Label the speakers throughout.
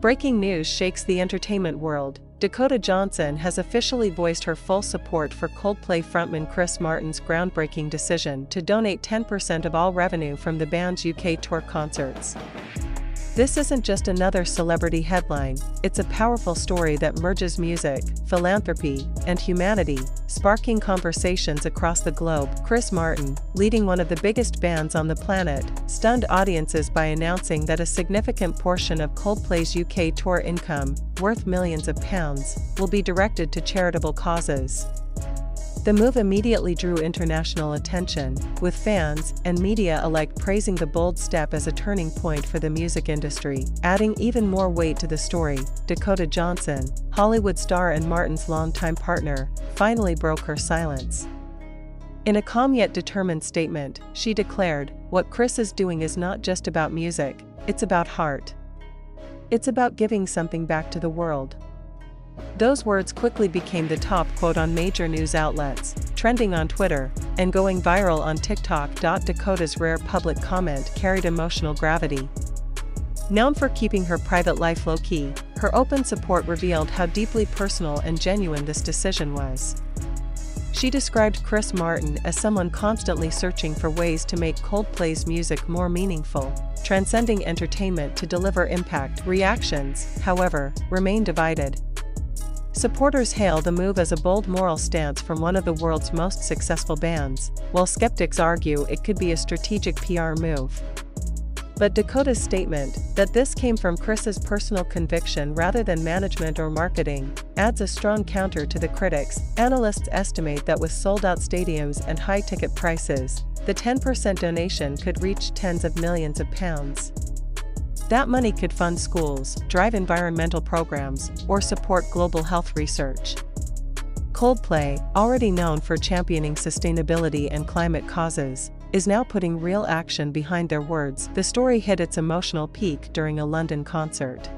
Speaker 1: Breaking news shakes the entertainment world. Dakota Johnson has officially voiced her full support for Coldplay frontman Chris Martin's groundbreaking decision to donate 10% of all revenue from the band's UK tour concerts. This isn't just another celebrity headline, it's a powerful story that merges music, philanthropy, and humanity, sparking conversations across the globe. Chris Martin, leading one of the biggest bands on the planet, stunned audiences by announcing that a significant portion of Coldplay's UK tour income, worth millions of pounds, will be directed to charitable causes. The move immediately drew international attention, with fans and media alike praising the bold step as a turning point for the music industry. Adding even more weight to the story, Dakota Johnson, Hollywood star and Martin's longtime partner, finally broke her silence. In a calm yet determined statement, she declared, "What Chris is doing is not just about music, it's about heart. It's about giving something back to the world." Those words quickly became the top quote on major news outlets, trending on Twitter, and going viral on TikTok. Dakota's rare public comment carried emotional gravity. Known for keeping her private life low-key, her open support revealed how deeply personal and genuine this decision was. She described Chris Martin as someone constantly searching for ways to make Coldplay's music more meaningful, transcending entertainment to deliver impact. Reactions, however, remain divided. Supporters hail the move as a bold moral stance from one of the world's most successful bands, while skeptics argue it could be a strategic PR move. But Dakota's statement, that this came from Chris's personal conviction rather than management or marketing, adds a strong counter to the critics. Analysts estimate that with sold-out stadiums and high ticket prices, the 10% donation could reach tens of millions of pounds. That money could fund schools, drive environmental programs, or support global health research. Coldplay, already known for championing sustainability and climate causes, is now putting real action behind their words. The story hit its emotional peak during a London concert.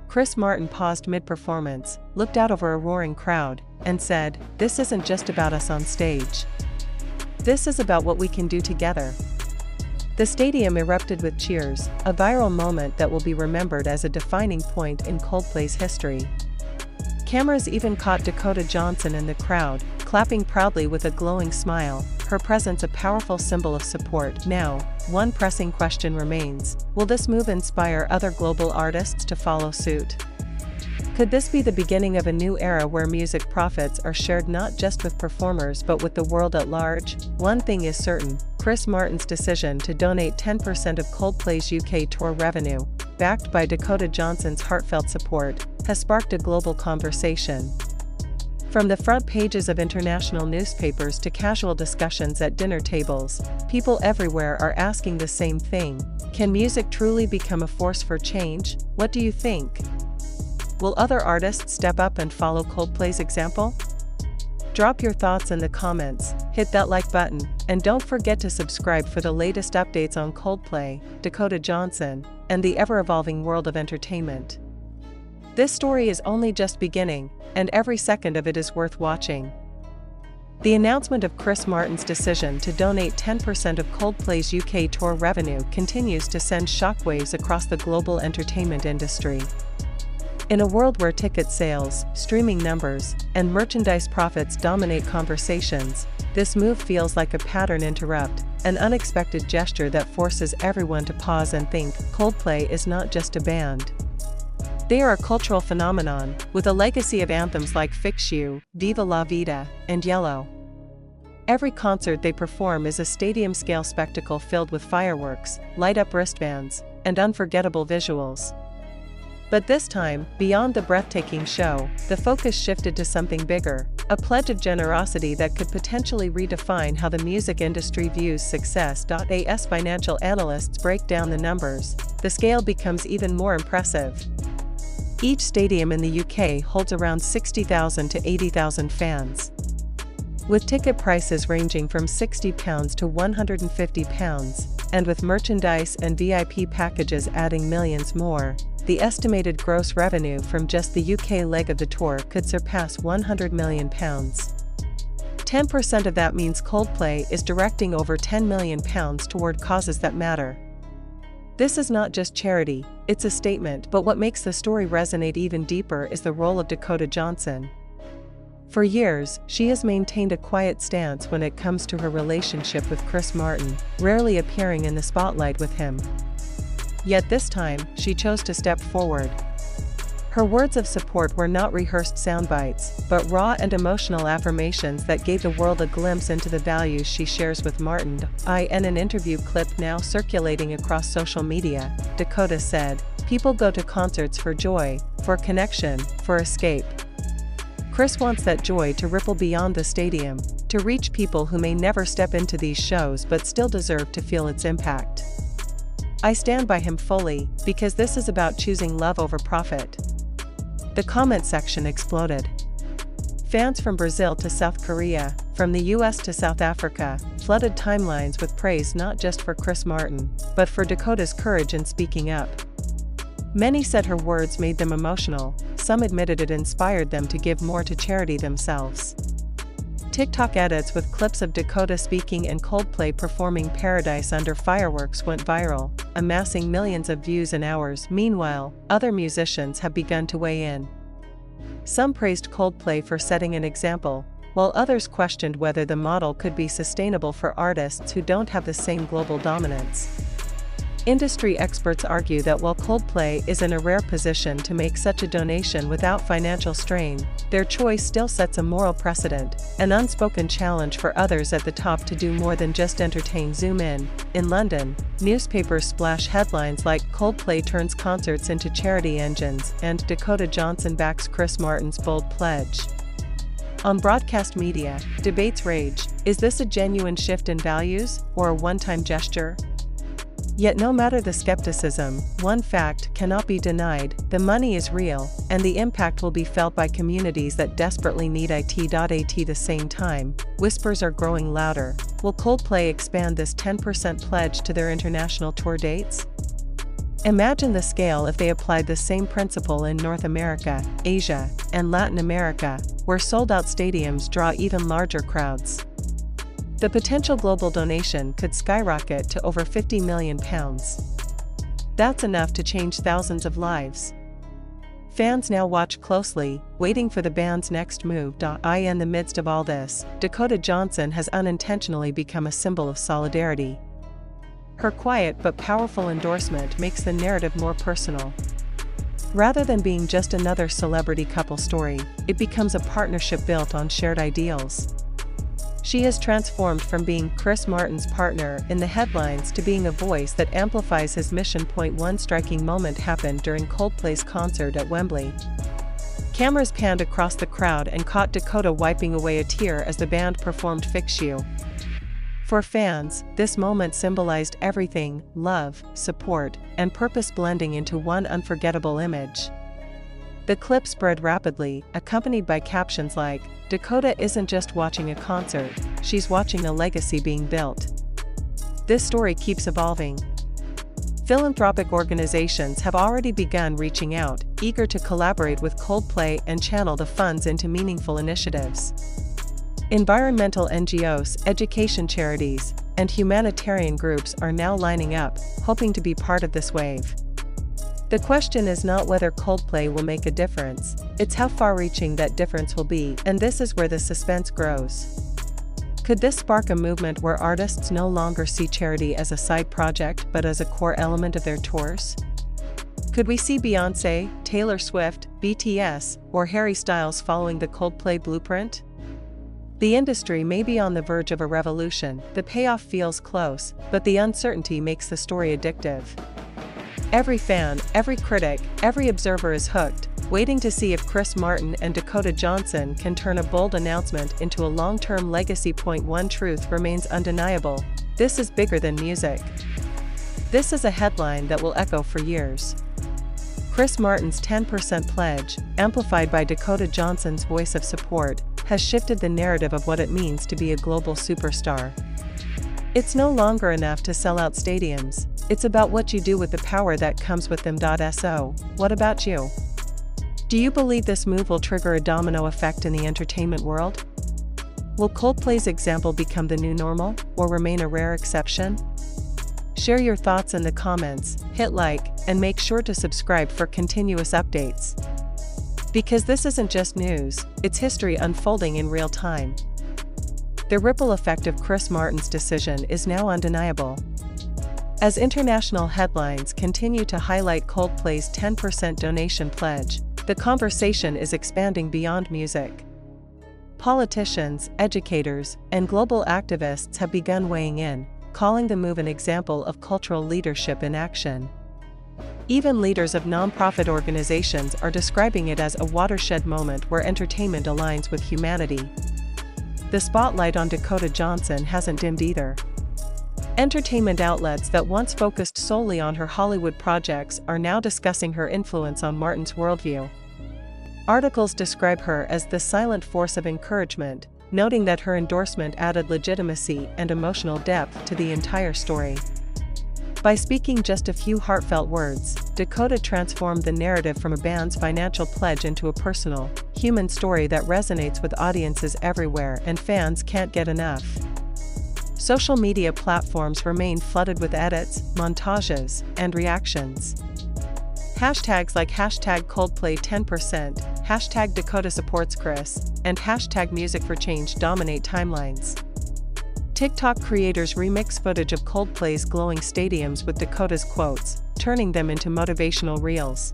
Speaker 1: Chris Martin paused mid-performance, looked out over a roaring crowd, and said, "This isn't just about us on stage. This is about what we can do together." The stadium erupted with cheers, a viral moment that will be remembered as a defining point in Coldplay's history. Cameras even caught Dakota Johnson in the crowd, clapping proudly with a glowing smile, her presence a powerful symbol of support. Now, one pressing question remains: will this move inspire other global artists to follow suit? Could this be the beginning of a new era where music profits are shared not just with performers but with the world at large? One thing is certain, Chris Martin's decision to donate 10% of Coldplay's UK tour revenue, backed by Dakota Johnson's heartfelt support, has sparked a global conversation. From the front pages of international newspapers to casual discussions at dinner tables, people everywhere are asking the same thing: can music truly become a force for change? What do you think? Will other artists step up and follow Coldplay's example? Drop your thoughts in the comments, hit that like button, and don't forget to subscribe for the latest updates on Coldplay, Dakota Johnson, and the ever-evolving world of entertainment. This story is only just beginning, and every second of it is worth watching. The announcement of Chris Martin's decision to donate 10% of Coldplay's UK tour revenue continues to send shockwaves across the global entertainment industry. In a world where ticket sales, streaming numbers, and merchandise profits dominate conversations, this move feels like a pattern interrupt, an unexpected gesture that forces everyone to pause and think. Coldplay is not just a band. They are a cultural phenomenon, with a legacy of anthems like Fix You, Viva La Vida, and Yellow. Every concert they perform is a stadium-scale spectacle filled with fireworks, light-up wristbands, and unforgettable visuals. But this time, beyond the breathtaking show, the focus shifted to something bigger, a pledge of generosity that could potentially redefine how the music industry views success. As financial analysts break down the numbers, the scale becomes even more impressive. Each stadium in the UK holds around 60,000 to 80,000 fans. With ticket prices ranging from £60 to £150, and with merchandise and VIP packages adding millions more, the estimated gross revenue from just the UK leg of the tour could surpass £100 million. 10% of that means Coldplay is directing over £10 million toward causes that matter. This is not just charity, it's a statement, but what makes the story resonate even deeper is the role of Dakota Johnson. For years, she has maintained a quiet stance when it comes to her relationship with Chris Martin, rarely appearing in the spotlight with him. Yet this time, she chose to step forward. Her words of support were not rehearsed soundbites, but raw and emotional affirmations that gave the world a glimpse into the values she shares with Martin. In an interview clip now circulating across social media, Dakota said, "People go to concerts for joy, for connection, for escape. Chris wants that joy to ripple beyond the stadium, to reach people who may never step into these shows but still deserve to feel its impact. I stand by him fully, because this is about choosing love over profit." The comment section exploded. Fans from Brazil to South Korea, from the US to South Africa, flooded timelines with praise not just for Chris Martin, but for Dakota's courage in speaking up. Many said her words made them emotional, some admitted it inspired them to give more to charity themselves. TikTok edits with clips of Dakota speaking and Coldplay performing Paradise Under fireworks went viral, amassing millions of views in hours. Meanwhile, other musicians have begun to weigh in. Some praised Coldplay for setting an example, while others questioned whether the model could be sustainable for artists who don't have the same global dominance. Industry experts argue that while Coldplay is in a rare position to make such a donation without financial strain, their choice still sets a moral precedent, an unspoken challenge for others at the top to do more than just entertain. Zoom in. In London, newspapers splash headlines like "Coldplay turns concerts into charity engines" and "Dakota Johnson backs Chris Martin's bold pledge." On broadcast media, debates rage. Is this a genuine shift in values, or a one-time gesture? Yet no matter the skepticism, one fact cannot be denied: the money is real, and the impact will be felt by communities that desperately need it. At the same time, whispers are growing louder. Will Coldplay expand this 10% pledge to their international tour dates? Imagine the scale if they applied the same principle in North America, Asia, and Latin America, where sold-out stadiums draw even larger crowds. The potential global donation could skyrocket to over £50 million. That's enough to change thousands of lives. Fans now watch closely, waiting for the band's next move. In the midst of all this, Dakota Johnson has unintentionally become a symbol of solidarity. Her quiet but powerful endorsement makes the narrative more personal. Rather than being just another celebrity couple story, it becomes a partnership built on shared ideals. She has transformed from being Chris Martin's partner in the headlines to being a voice that amplifies his mission. One striking moment happened during Coldplay's concert at Wembley. Cameras panned across the crowd and caught Dakota wiping away a tear as the band performed "Fix You." For fans, this moment symbolized everything: love, support, and purpose blending into one unforgettable image. The clip spread rapidly, accompanied by captions like, "Dakota isn't just watching a concert, she's watching a legacy being built." This story keeps evolving. Philanthropic organizations have already begun reaching out, eager to collaborate with Coldplay and channel the funds into meaningful initiatives. Environmental NGOs, education charities, and humanitarian groups are now lining up, hoping to be part of this wave. The question is not whether Coldplay will make a difference, it's how far-reaching that difference will be, and this is where the suspense grows. Could this spark a movement where artists no longer see charity as a side project but as a core element of their tours? Could we see Beyoncé, Taylor Swift, BTS, or Harry Styles following the Coldplay blueprint? The industry may be on the verge of a revolution. The payoff feels close, but the uncertainty makes the story addictive. Every fan, every critic, every observer is hooked, waiting to see if Chris Martin and Dakota Johnson can turn a bold announcement into a long-term legacy. One truth remains undeniable: this is bigger than music. This is a headline that will echo for years. Chris Martin's 10% pledge, amplified by Dakota Johnson's voice of support, has shifted the narrative of what it means to be a global superstar. It's no longer enough to sell out stadiums, it's about what you do with the power that comes with them. So, what about you? Do you believe this move will trigger a domino effect in the entertainment world? Will Coldplay's example become the new normal, or remain a rare exception? Share your thoughts in the comments, hit like, and make sure to subscribe for continuous updates. Because this isn't just news, it's history unfolding in real time. The ripple effect of Chris Martin's decision is now undeniable. As international headlines continue to highlight Coldplay's 10% donation pledge, the conversation is expanding beyond music. Politicians, educators, and global activists have begun weighing in, calling the move an example of cultural leadership in action. Even leaders of nonprofit organizations are describing it as a watershed moment where entertainment aligns with humanity. The spotlight on Dakota Johnson hasn't dimmed either. Entertainment outlets that once focused solely on her Hollywood projects are now discussing her influence on Martin's worldview. Articles describe her as the silent force of encouragement, noting that her endorsement added legitimacy and emotional depth to the entire story. By speaking just a few heartfelt words, Dakota transformed the narrative from a band's financial pledge into a personal, human story that resonates with audiences everywhere and fans can't get enough. Social media platforms remain flooded with edits, montages, and reactions. Hashtags like #Coldplay10%, #DakotaSupportsChris, and #MusicForChange dominate timelines. TikTok creators remix footage of Coldplay's glowing stadiums with Dakota's quotes, turning them into motivational reels.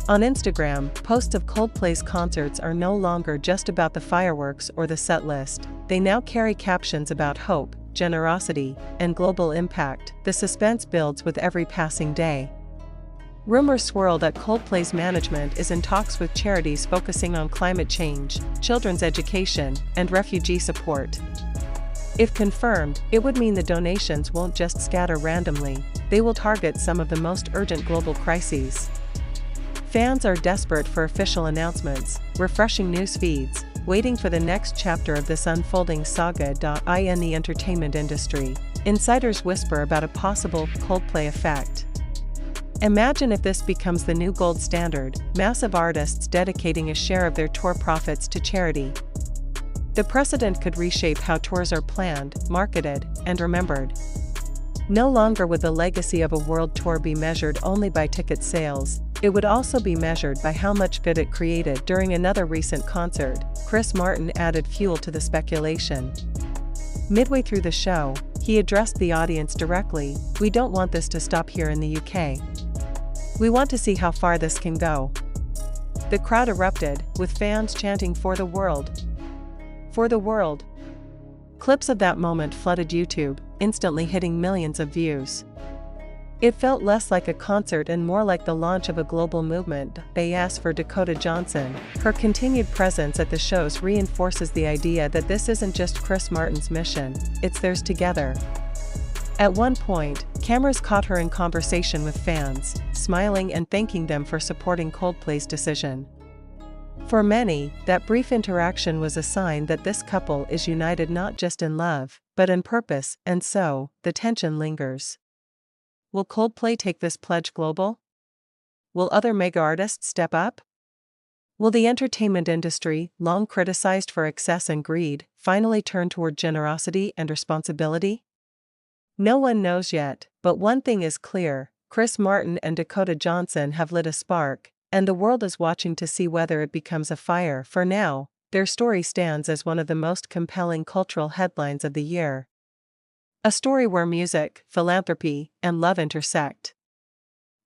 Speaker 1: On Instagram, posts of Coldplay's concerts are no longer just about the fireworks or the set list, they now carry captions about hope, generosity, and global impact. The suspense builds with every passing day. Rumors swirl that Coldplay's management is in talks with charities focusing on climate change, children's education, and refugee support. If confirmed, it would mean the donations won't just scatter randomly, they will target some of the most urgent global crises. Fans are desperate for official announcements, refreshing news feeds, waiting for the next chapter of this unfolding saga. In the entertainment industry, insiders whisper about a possible Coldplay effect. Imagine if this becomes the new gold standard, massive artists dedicating a share of their tour profits to charity. The precedent could reshape how tours are planned, marketed, and remembered. No longer would the legacy of a world tour be measured only by ticket sales, it would also be measured by how much good it created. During another recent concert, Chris Martin added fuel to the speculation. Midway through the show, he addressed the audience directly, "We don't want this to stop here in the UK. We want to see how far this can go." The crowd erupted, with fans chanting "For the world! For the world!" Clips of that moment flooded YouTube, instantly hitting millions of views. It felt less like a concert and more like the launch of a global movement. As for Dakota Johnson, her continued presence at the shows reinforces the idea that this isn't just Chris Martin's mission, it's theirs together. At one point, cameras caught her in conversation with fans, smiling and thanking them for supporting Coldplay's decision. For many, that brief interaction was a sign that this couple is united not just in love, but in purpose, and so, the tension lingers. Will Coldplay take this pledge global? Will other mega artists step up? Will the entertainment industry, long criticized for excess and greed, finally turn toward generosity and responsibility? No one knows yet, but one thing is clear, Chris Martin and Dakota Johnson have lit a spark, and the world is watching to see whether it becomes a fire. For now, their story stands as one of the most compelling cultural headlines of the year. A story where music, philanthropy, and love intersect.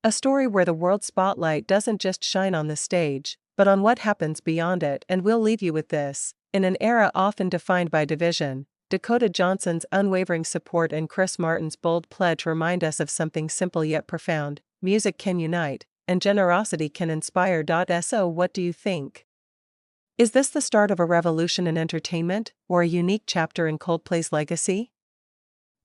Speaker 1: A story where the world spotlight doesn't just shine on the stage, but on what happens beyond it. And we'll leave you with this. In an era often defined by division, Dakota Johnson's unwavering support and Chris Martin's bold pledge remind us of something simple yet profound: music can unite, and generosity can inspire. So what do you think? Is this the start of a revolution in entertainment, or a unique chapter in Coldplay's legacy?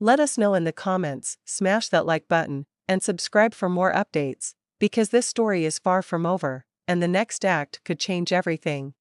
Speaker 1: Let us know in the comments, smash that like button, and subscribe for more updates, because this story is far from over, and the next act could change everything.